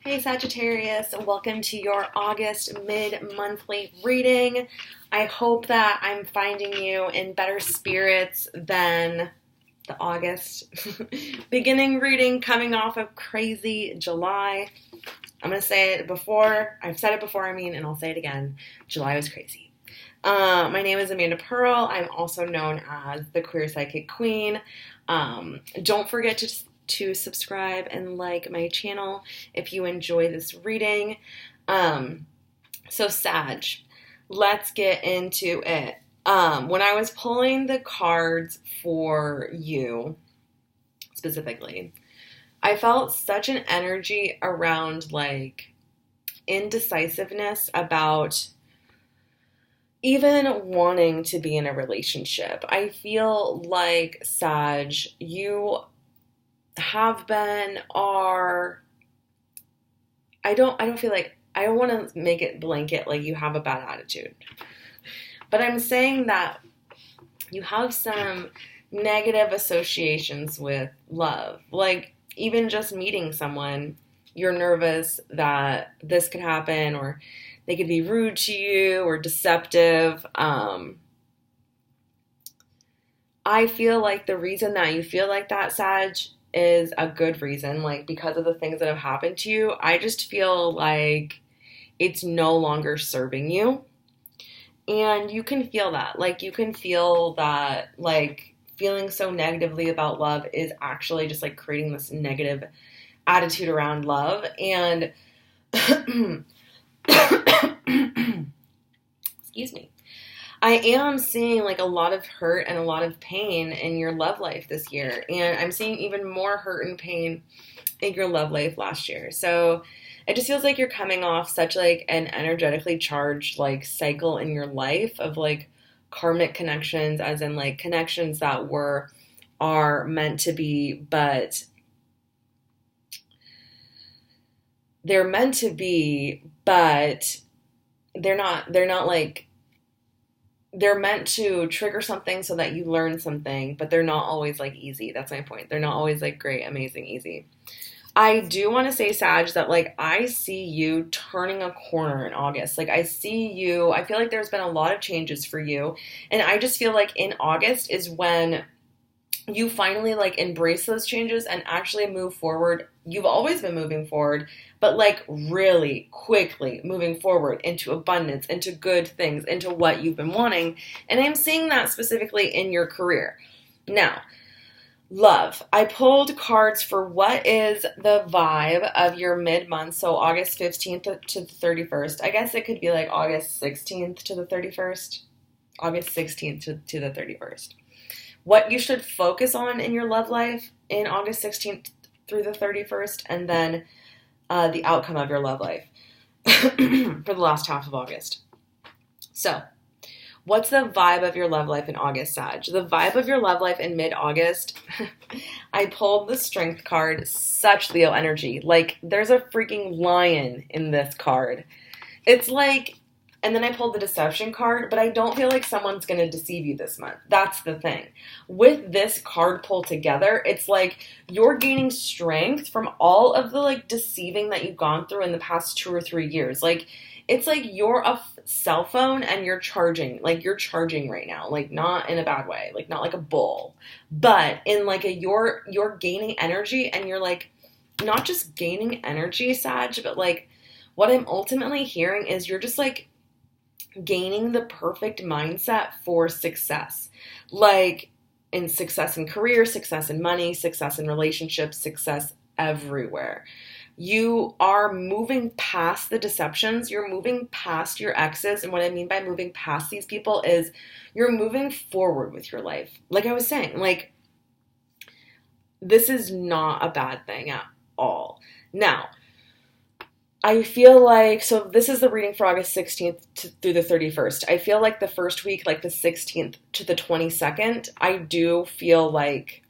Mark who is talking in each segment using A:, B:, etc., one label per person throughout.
A: Hey Sagittarius, welcome to your August mid-monthly reading. I hope that I'm finding you in better spirits than the August beginning reading coming off of crazy July. I'm going to say it before, I've said it before, and I'll say it again. July was crazy. My name is Amanda Pearl. I'm also known as the Queer Psychic Queen. Don't forget to subscribe and like my channel if you enjoy this reading. So Sag, let's get into it. When I was pulling the cards for you specifically, I felt such an energy around like indecisiveness about even wanting to be in a relationship. I feel like Sag, you have been, are, I don't feel like, I don't want to make it blanket like you have a bad attitude, but I'm saying that you have some negative associations with love. Like even just meeting someone, you're nervous that this could happen, or they could be rude to you or deceptive. I feel like the reason that you feel like that, Sag, is a good reason, like because of the things that have happened to you. I just feel like it's no longer serving you. And you can feel that. Like you can feel that like feeling so negatively about love is actually just like creating this negative attitude around love. And excuse me. I am seeing like a lot of hurt and a lot of pain in your love life this year. And I'm seeing even more hurt and pain in your love life last year. So it just feels like you're coming off such like an energetically charged like cycle in your life of like karmic connections, as in like connections that are meant to be, but they're meant to be, but they're not like, they're meant to trigger something so that you learn something, but they're not always like easy. That's my point. They're not always like great, amazing, easy. I do want to say, Sag, that like I see you turning a corner in August. Like I feel like there's been a lot of changes for you. And I just feel like in August is when you finally like embrace those changes and actually move forward. You've always been moving forward, but like really quickly moving forward into abundance, into good things, into what you've been wanting. And I'm seeing that specifically in your career. Now, love. I pulled cards for what is the vibe of your mid-month, so August 15th to the 31st. I guess it could be like August 16th to the 31st. August 16th to the 31st. What you should focus on in your love life in August 16th through the 31st, and then the outcome of your love life for the last half of August. So, what's the vibe of your love life in August, Sag? The vibe of your love life in mid-August, I pulled the Strength card, such Leo energy. Like, there's a freaking lion in this card. It's like, and then I pulled the Deception card, but I don't feel like someone's going to deceive you this month. That's the thing. With this card pulled together, it's like you're gaining strength from all of the like deceiving that you've gone through in the past 2 or 3 years. Like, it's like you're a cell phone and you're charging. Like, you're charging right now. Like, not in a bad way. Like, not like a bull. But in like you're gaining energy, and you're like, not just gaining energy, Sag, but like what I'm ultimately hearing is you're just like gaining the perfect mindset for success. Like in success in career, success in money, success in relationships, success everywhere. You are moving past the deceptions. You're moving past your exes. And what I mean by moving past these people is you're moving forward with your life. Like I was saying, like, this is not a bad thing at all. Now, I feel like, so this is the reading for August 16th through the 31st. I feel like the first week, like the 16th to the 22nd, I do feel like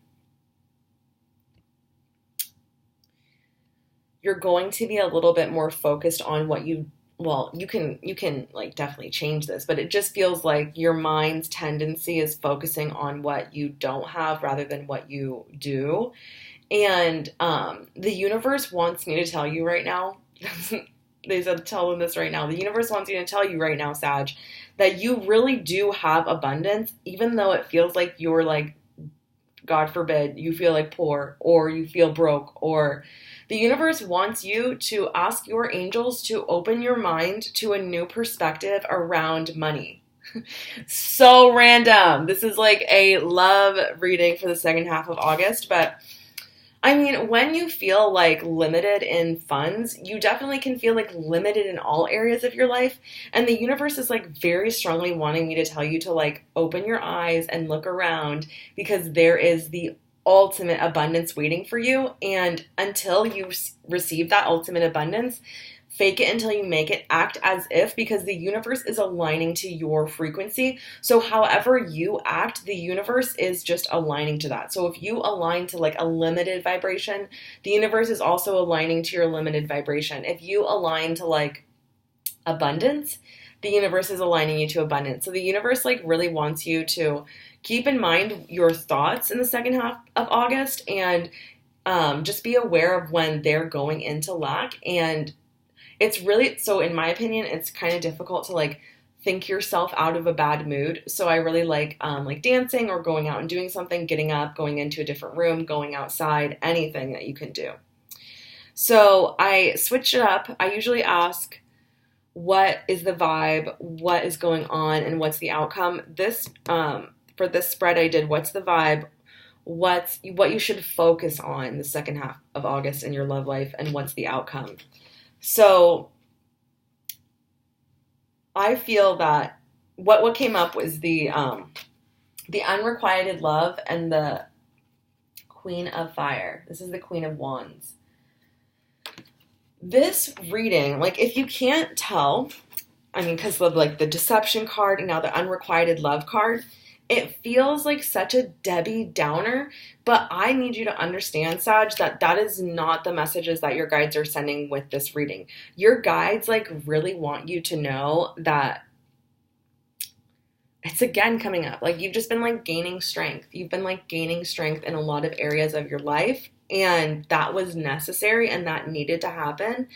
A: you're going to be a little bit more focused on what you can like definitely change this, but it just feels like your mind's tendency is focusing on what you don't have rather than what you do. And the universe wants me to tell you right now, they said, tell them this right now. The universe wants you to tell you right now, Sag, that you really do have abundance, even though it feels like you're like, God forbid, you feel like poor or you feel broke, or the universe wants you to ask your angels to open your mind to a new perspective around money. So random. This is like a love reading for the second half of August, but I mean, when you feel like limited in funds, you definitely can feel like limited in all areas of your life. And the universe is like very strongly wanting me to tell you to like open your eyes and look around, because there is the ultimate abundance waiting for you. And until you receive that ultimate abundance, fake it until you make it, act as if, because the universe is aligning to your frequency. So however you act, the universe is just aligning to that. So if you align to like a limited vibration, the universe is also aligning to your limited vibration. If you align to like abundance, the universe is aligning you to abundance. So the universe like really wants you to keep in mind your thoughts in the second half of August, and just be aware of when they're going into lack. And it's really, so in my opinion, it's kind of difficult to like think yourself out of a bad mood. So I really like dancing or going out and doing something, getting up, going into a different room, going outside, anything that you can do. So I switch it up. I usually ask, what is the vibe? What is going on? And what's the outcome? This, for this spread I did, what's the vibe? What you should focus on the second half of August in your love life, and what's the outcome? So I feel that what came up was the unrequited love and the Queen of Fire. This is the Queen of Wands. This reading, like if you can't tell, I mean, because of like the deception card and now the unrequited love card, it feels like such a Debbie Downer, but I need you to understand, Sag, that that is not the messages that your guides are sending with this reading. Your guides like really want you to know that it's again coming up. Like you've just been like gaining strength. You've been like gaining strength in a lot of areas of your life, and that was necessary and that needed to happen.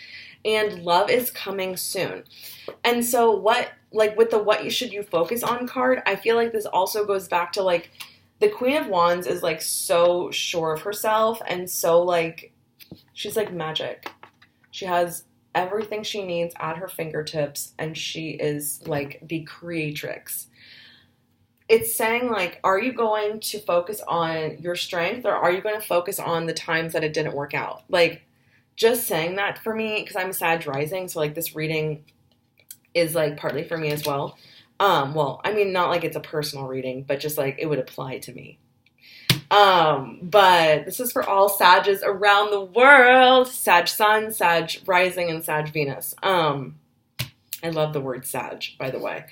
A: And love is coming soon. And so with the what should you focus on card, I feel like this also goes back to like the Queen of Wands is like so sure of herself, and so like she's like magic. She has everything she needs at her fingertips, and she is like the creatrix. It's saying like, are you going to focus on your strength, or are you going to focus on the times that it didn't work out? Like just saying that for me, because I'm Sag rising, so like this reading is like partly for me as well. Well, I mean, not like it's a personal reading, but just like it would apply to me. But this is for all Sages around the world. Sag Sun, Sag Rising, and Sag Venus. I love the word Sag, by the way.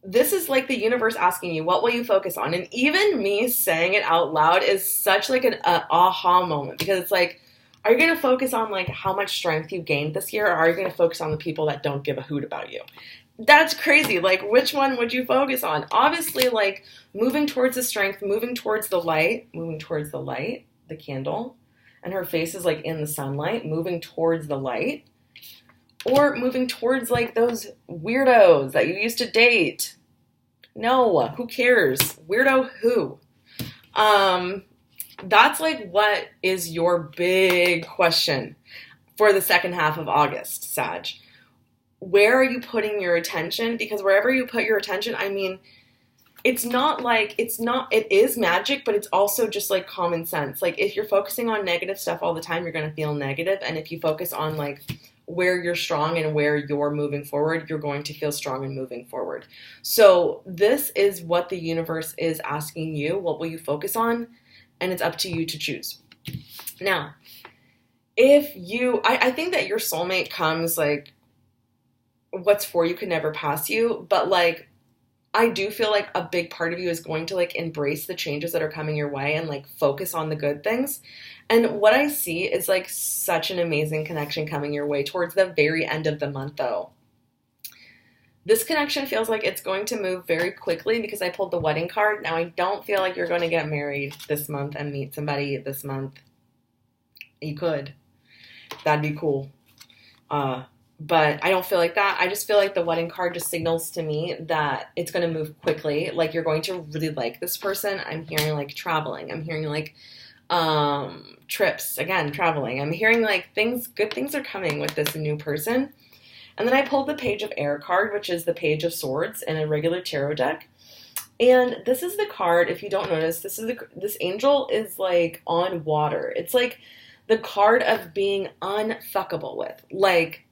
A: This is like the universe asking you, what will you focus on? And even me saying it out loud is such like an aha moment, because it's like, are you going to focus on like how much strength you gained this year, or are you going to focus on the people that don't give a hoot about you? That's crazy. Like, which one would you focus on? Obviously, like moving towards the strength, moving towards the light, the candle, and her face is like in the sunlight, moving towards the light. Or moving towards like those weirdos that you used to date. No, who cares? Weirdo who? That's like, what is your big question for the second half of August, Sag? Where are you putting your attention? Because wherever you put your attention, I mean, it is magic, but it's also just like common sense. Like if you're focusing on negative stuff all the time, you're going to feel negative. And if you focus on like where you're strong and where you're moving forward, you're going to feel strong and moving forward. So this is what the universe is asking you. What will you focus on? And it's up to you to choose. Now, I think that your soulmate comes like, what's for you can never pass you. But like, I do feel like a big part of you is going to like embrace the changes that are coming your way and like focus on the good things. And what I see is like such an amazing connection coming your way towards the very end of the month though. This connection feels like it's going to move very quickly because I pulled the wedding card. Now I don't feel like you're going to get married this month and meet somebody this month. You could. That'd be cool. But I don't feel like that. I just feel like the wedding card just signals to me that it's going to move quickly. Like you're going to really like this person. I'm hearing like traveling. I'm hearing like trips. Again, traveling. I'm hearing like good things are coming with this new person. And then I pulled the Page of Air card, which is the Page of Swords in a regular tarot deck. And this is the card, if you don't notice, this angel is like on water. It's like the card of being unfuckable with. Like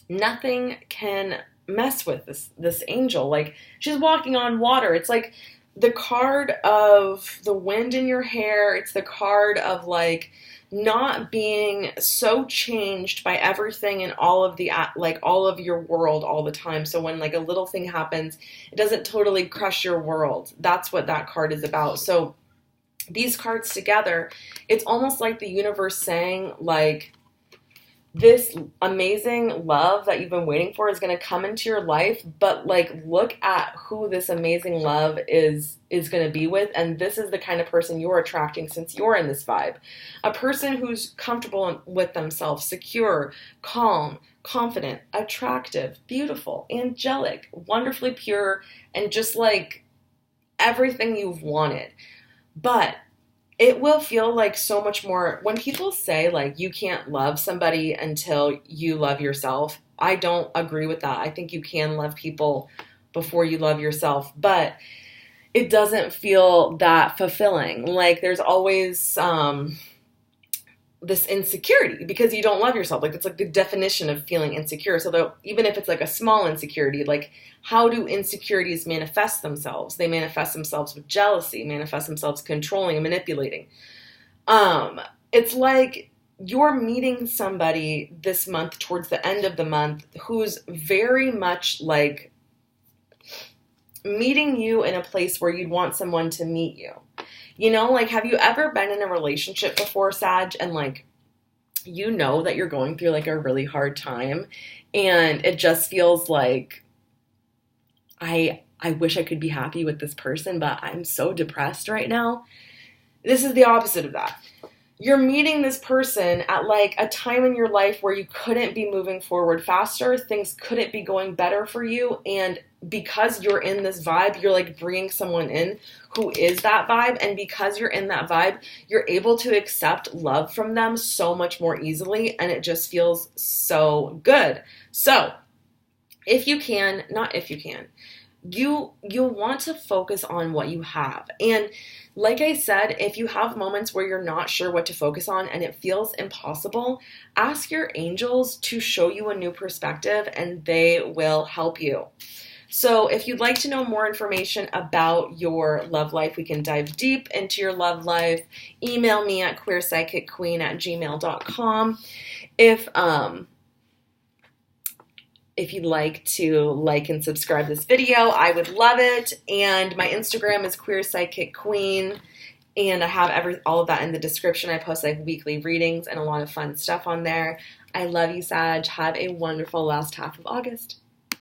A: nothing can mess with this angel. Like she's walking on water. It's like the card of the wind in your hair. It's the card of like not being so changed by everything and all of your world all the time. So when like a little thing happens, it doesn't totally crush your world. That's what that card is about. So these cards together, it's almost like the universe saying like, this amazing love that you've been waiting for is going to come into your life, but like look at who this amazing love is going to be with, and this is the kind of person you're attracting since you're in this vibe. A person who's comfortable with themselves, secure, calm, confident, attractive, beautiful, angelic, wonderfully pure, and just like everything you've wanted. But it will feel like so much more when people say like you can't love somebody until you love yourself. I don't agree with that. I think you can love people before you love yourself, but it doesn't feel that fulfilling. Like there's always this insecurity because you don't love yourself. Like it's like the definition of feeling insecure. So though, even if it's like a small insecurity, like how do insecurities manifest themselves? They manifest themselves with jealousy, manifest themselves controlling and manipulating. It's like you're meeting somebody this month towards the end of the month who's very much like meeting you in a place where you'd want someone to meet you. You know, like, have you ever been in a relationship before, Sag, and, like, you know that you're going through, like, a really hard time, and it just feels like, I wish I could be happy with this person, but I'm so depressed right now? This is the opposite of that. You're meeting this person at, like, a time in your life where you couldn't be moving forward faster, things couldn't be going better for you, and because you're in this vibe, you're, like, bringing someone in who is that vibe, and because you're in that vibe, you're able to accept love from them so much more easily, and it just feels so good. So, you'll want to focus on what you have. And like I said, if you have moments where you're not sure what to focus on and it feels impossible, ask your angels to show you a new perspective and they will help you. So if you'd like to know more information about your love life, we can dive deep into your love life. Email me at queerpsychicqueen@gmail.com. If you'd like to like and subscribe this video, I would love it. And my Instagram is queerpsychicqueen. And I have all of that in the description. I post like weekly readings and a lot of fun stuff on there. I love you, Sag. Have a wonderful last half of August.